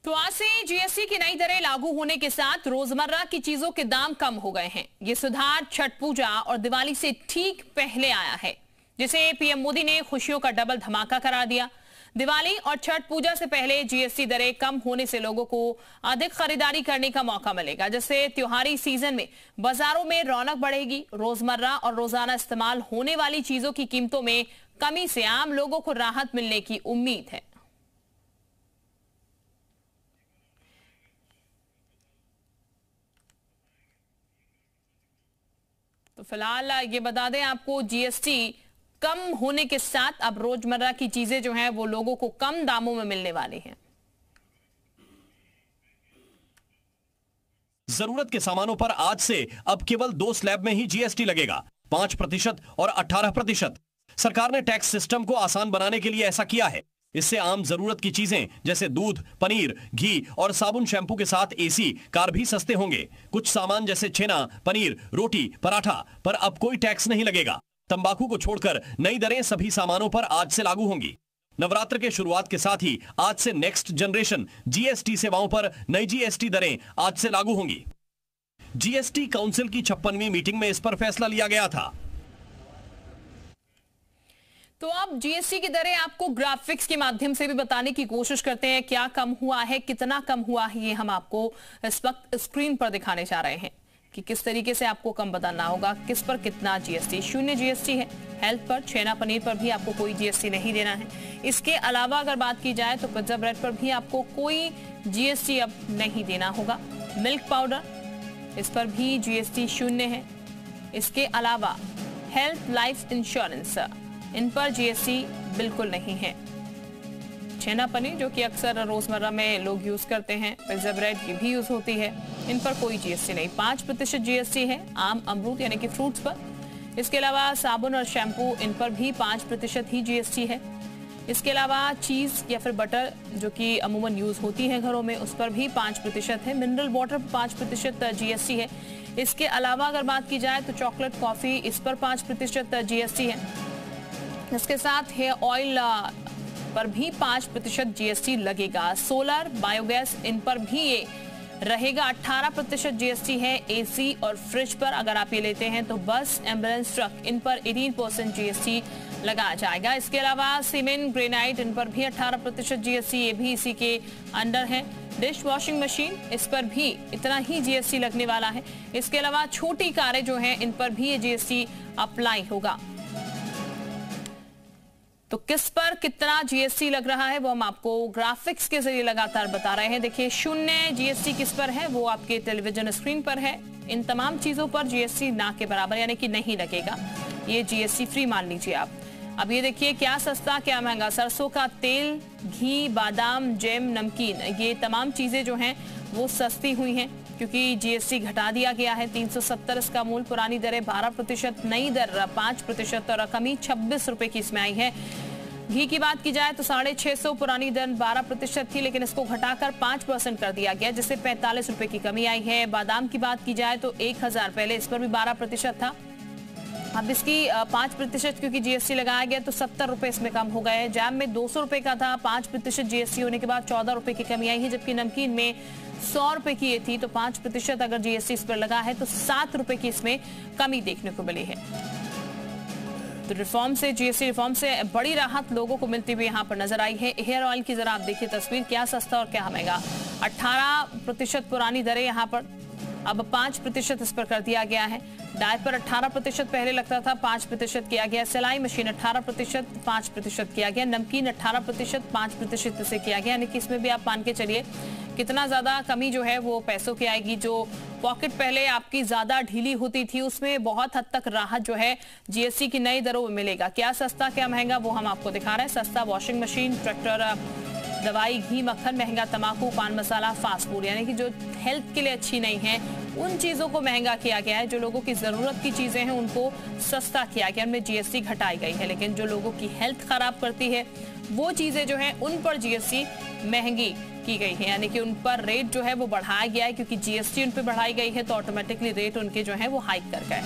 तो आज से जीएसटी की नई दरें लागू होने के साथ रोजमर्रा की चीजों के दाम कम हो गए हैं। ये सुधार छठ पूजा और दिवाली से ठीक पहले आया है, जिसे पीएम मोदी ने खुशियों का डबल धमाका करार दिया। दिवाली और छठ पूजा से पहले जीएसटी दरें कम होने से लोगों को अधिक खरीदारी करने का मौका मिलेगा, जिससे त्योहारी सीजन में बाजारों में रौनक बढ़ेगी। रोजमर्रा और रोजाना इस्तेमाल होने वाली चीजों की कीमतों में कमी से आम लोगों को राहत मिलने की उम्मीद है। तो फिलहाल ये बता दें आपको, जीएसटी कम होने के साथ अब रोजमर्रा की चीजें जो हैं वो लोगों को कम दामों में मिलने वाली हैं। जरूरत के सामानों पर आज से अब केवल 2 स्लैब में ही जीएसटी लगेगा, 5% और 18%। सरकार ने टैक्स सिस्टम को आसान बनाने के लिए ऐसा किया है। इससे आम जरूरत की चीजें जैसे दूध, पनीर, घी और साबुन शैम्पू के साथ एसी, कार भी सस्ते होंगे। कुछ सामान जैसे छेना, पनीर, रोटी, पराठा पर अब कोई टैक्स नहीं लगेगा। तंबाकू को छोड़कर नई दरें सभी सामानों पर आज से लागू होंगी। नवरात्र के शुरुआत के साथ ही आज से नेक्स्ट जनरेशन जीएसटी सेवाओं पर नई जीएसटी दरें आज से लागू होंगी। जीएसटी काउंसिल की 56वीं मीटिंग में इस पर फैसला लिया गया था। तो अब जीएसटी की दरें आपको ग्राफिक्स के माध्यम से भी बताने की कोशिश करते हैं। क्या कम हुआ है, कितना कम हुआ है, ये हम आपको इस वक्त स्क्रीन पर दिखाने जा रहे हैं कि किस तरीके से आपको कम बताना होगा, किस पर कितना जीएसटी। 0 जीएसटी है हेल्थ पर, छेना पनीर पर भी आपको कोई जीएसटी नहीं देना है। इसके अलावा अगर बात की जाए तो पिज्जा ब्रेड पर भी आपको कोई जीएसटी अब नहीं देना होगा। मिल्क पाउडर, इस पर भी जीएसटी 0 है। इसके अलावा हेल्थ, लाइफ इंश्योरेंस, इन पर जीएसटी बिल्कुल नहीं है। छेना पनीर जो कि अक्सर रोजमर्रा में लोग यूज करते हैं, पिज्जा ब्रेड ये भी यूज होती है, इन पर कोई जीएसटी नहीं। 5% जीएसटी है आम अमरूद यानी कि फ्रूट्स पर। इसके अलावा साबुन और शैम्पू, इन पर भी 5% ही जीएसटी है। इसके अलावा चीज या फिर बटर जो कि अमूमन यूज होती है घरों में, उस पर भी 5% है। मिनरल वाटर पर 5% जीएसटी है। इसके अलावा अगर बात की जाए तो चॉकलेट, कॉफी, इस पर 5% जीएसटी है। इसके साथ हेयर ऑयल पर भी 5% जीएसटी लगेगा। सोलर, बायोगैस, इन पर भी ये रहेगा। 18% जीएसटी है। एसी और फ्रिज पर अगर आप ये लेते हैं तो बस, एम्बुलेंस, ट्रक, इन पर 18% जीएसटी लगाया जाएगा। इसके अलावा सीमेंट, ग्रेनाइट, इन पर भी 18% जीएसटी, ये भी इसी के अंडर है। डिश वॉशिंग मशीन, इस पर भी इतना ही जीएसटी लगने वाला है। इसके अलावा छोटी कारें जो हैं, इन पर भी ये जीएसटी अप्लाई होगा। तो किस पर कितना जीएसटी लग रहा है वो हम आपको ग्राफिक्स के जरिए लगातार बता रहे हैं। देखिए 0 जीएसटी किस पर है वो आपके टेलीविजन स्क्रीन पर है। इन तमाम चीजों पर जीएसटी ना के बराबर यानी कि नहीं लगेगा, ये जीएसटी फ्री मान लीजिए आप। अब ये देखिए क्या सस्ता क्या महंगा। सरसों का तेल, घी, बादाम, जैम, नमकीन, ये तमाम चीजें जो हैं वो सस्ती हुई हैं क्योंकि जीएसटी घटा दिया गया है। 370 इसका मूल। पुरानी दरें 12%, नई दर 5% और रकमी 26 रुपए की इसमें आई है। घी की बात की जाए तो 650, पुरानी दर 12% थी लेकिन इसको घटाकर 5% कर दिया गया, जिससे 45 रुपए की कमी आई है। बादाम की बात की जाए तो 1000, पहले इस पर भी 12% था, अब इसकी 5% क्योंकि जीएसटी लगाया गया तो 70 रुपए इसमें कम हो गए। जैम में 200 रुपए का था, 5% जीएसटी होने के बाद 14 रुपए की कमी आई है, जबकि नमकीन में 100 रुपए की ये थी तो 5% अगर जीएसटी इस पर लगा है तो 7 रुपए की इसमें कमी देखने को मिली है। तो रिफॉर्म से, जीएसटी रिफॉर्म से बड़ी राहत लोगों को मिलती हुई यहाँ पर नजर आई है। हेयर ऑयल की जरा आप देखिए तस्वीर, क्या सस्ता और क्या महंगा। 18% पुरानी दरें यहाँ पर अब 5% इस पर कर दिया गया है। डायपर 18% पहले लगता था, 5% किया गया। सिलाई मशीन 18%, 5% किया गया। नमकीन 18%, 5% इसे किया गया, यानी कि इसमें भी आप मान के चलिए कितना ज्यादा कमी जो है वो पैसों की आएगी। जो पॉकेट पहले आपकी ज्यादा ढीली होती थी उसमें बहुत हद तक राहत जो है जीएसटी की नई दरों में मिलेगा। क्या सस्ता क्या महंगा वो हम आपको दिखा रहे हैं। सस्ता वॉशिंग मशीन, ट्रैक्टर, दवाई, घी, मक्खन महंगा, तंबाकू, पान मसाला, फास्ट फूड, यानी कि जो हेल्थ के लिए अच्छी नहीं है उन चीजों को महंगा किया गया है। जो लोगों की जरूरत की चीजें हैं उनको सस्ता किया गया, उनमें जीएसटी घटाई गई है। लेकिन जो लोगों की हेल्थ खराब करती है वो चीजें जो है उन पर जीएसटी महंगी की गई है, यानी कि उन पर रेट जो है वो बढ़ाया गया है क्योंकि जीएसटी उन पर बढ़ाई गई है तो ऑटोमेटिकली रेट उनके जो है वो हाइक कर गए।